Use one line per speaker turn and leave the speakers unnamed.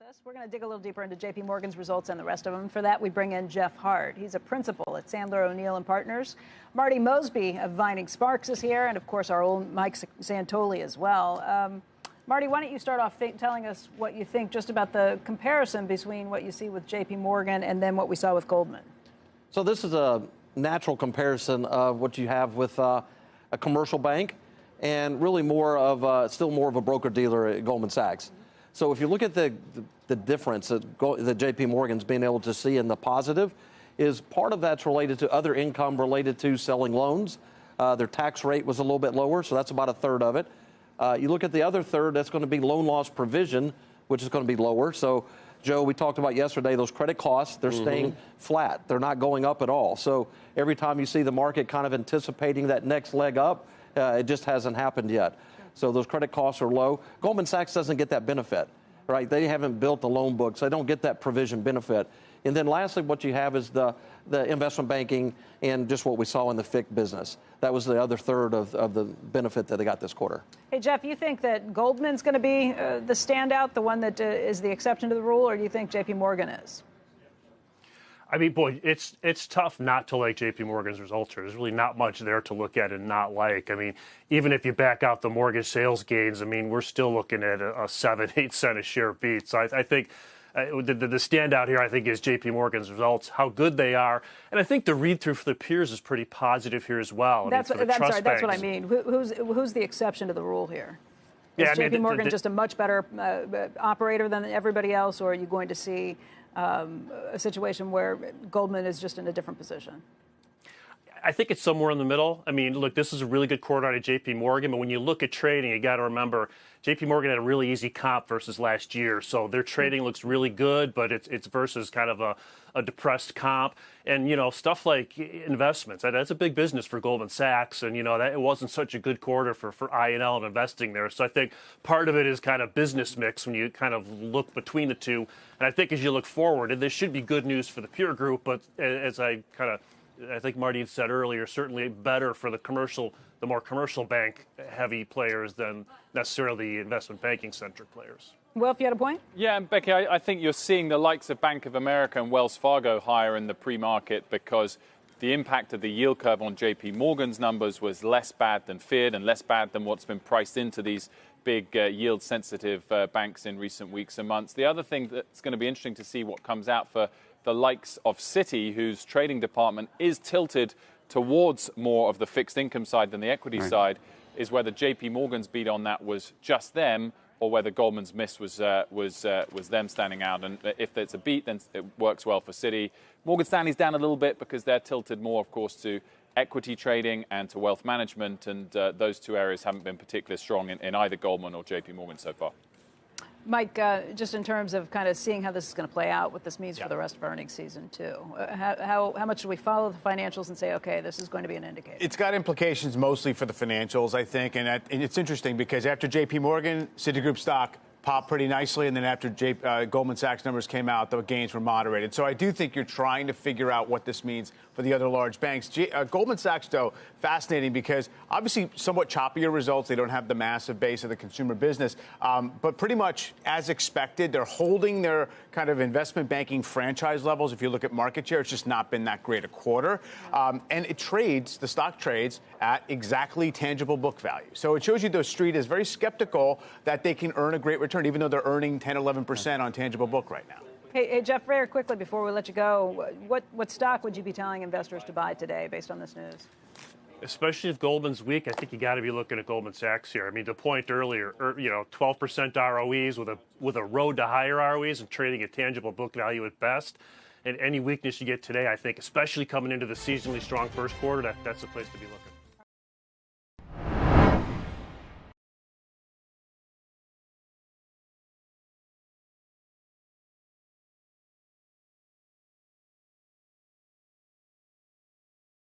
us. We're going to dig a little deeper into J.P. Morgan's results and the rest of them. For that, we bring in Jeff Harte. He's a principal at Sandler O'Neill and Partners. Marty Mosby of Vining Sparks is here, and of course our own Mike Santoli as well. Marty, why don't you start off telling us what you think just about the comparison between what you see with J.P. Morgan and then what we saw with Goldman?
So this is a natural comparison of what you have with a commercial bank and really still more of a broker-dealer at Goldman Sachs. So if you look at the difference that J.P. Morgan's been able to see in the positive, is part of that's related to other income related to selling loans. Their tax rate was a little bit lower, so that's about a third of it. You look at the other third, that's going to be loan loss provision, which is going to be lower. So, Joe, we talked about yesterday, those credit costs, they're staying flat. They're not going up at all. So every time you see the market kind of anticipating that next leg up, it just hasn't happened yet. So those credit costs are low. Goldman Sachs doesn't get that benefit, right? They haven't built the loan book, so they don't get that provision benefit. And then lastly, what you have is the investment banking and just what we saw in the FIC business. That was the other third of the benefit that they got this quarter.
Hey, Jeff, you think that Goldman's going to be the standout, the one that is the exception to the rule, or do you think J.P. Morgan is?
I mean, boy, it's tough not to like J.P. Morgan's results here. There's really not much there to look at and not like. I mean, even if you back out the mortgage sales gains, I mean, we're still looking at a 7-8 cent a share beat. So I think the standout here, I think, is J.P. Morgan's results, how good they are. And I think the read-through for the peers is pretty positive here as well.
That's what I mean. Who's the exception to the rule here? Is J.P. Morgan just a much better operator than everybody else, or are you going to see a situation where Goldman is just in a different position?
I think it's somewhere in the middle. I mean, look, this is a really good quarter out of J.P. Morgan, but when you look at trading, you got to remember J.P. Morgan had a really easy comp versus last year. So their trading looks really good, but it's versus kind of a depressed comp. And, stuff like investments, that's a big business for Goldman Sachs. And, that it wasn't such a good quarter for INL and investing there. So I think part of it is kind of business mix when you kind of look between the two. And I think as you look forward, and this should be good news for the peer group, but as I think Marty had said earlier, certainly better for the more commercial bank heavy players than necessarily the investment banking centric players.
Well, if you had a point?
Yeah, and Becky, I think you're seeing the likes of Bank of America and Wells Fargo higher in the pre-market because the impact of the yield curve on J.P. Morgan's numbers was less bad than feared and less bad than what's been priced into these big yield-sensitive banks in recent weeks and months. The other thing that's going to be interesting to see what comes out for the likes of Citi, whose trading department is tilted towards more of the fixed income side than the equity side, is whether J.P. Morgan's beat on that was just them or whether Goldman's miss was them standing out. And if it's a beat, then it works well for Citi. Morgan Stanley's down a little bit because they're tilted more, of course, to equity trading and to wealth management. And those two areas haven't been particularly strong in either Goldman or J.P. Morgan so far.
Mike, just in terms of kind of seeing how this is going to play out, what this means for the rest of earnings season, too. How much should we follow the financials and say, OK, this is going to be an indicator?
It's got implications mostly for the financials, I think. And it's interesting because after J.P. Morgan, Citigroup stock popped pretty nicely. And then after Goldman Sachs numbers came out, the gains were moderated. So I do think you're trying to figure out what this means for the other large banks. Goldman Sachs, though, fascinating because obviously somewhat choppier results. They don't have the massive base of the consumer business. But pretty much as expected, they're holding their kind of investment banking franchise levels. If you look at market share, it's just not been that great a quarter. And the stock trades at exactly tangible book value. So it shows you the street is very skeptical that they can earn a great return, even though they're earning 10, 11% on tangible book right now.
Hey, Jeff, very quickly before we let you go, what stock would you be telling investors to buy today based on this news?
Especially if Goldman's weak, I think you got to be looking at Goldman Sachs here. I mean, the point earlier, 12% ROEs with a road to higher ROEs and trading at tangible book value at best. And any weakness you get today, I think, especially coming into the seasonally strong first quarter, that's the place to be looking.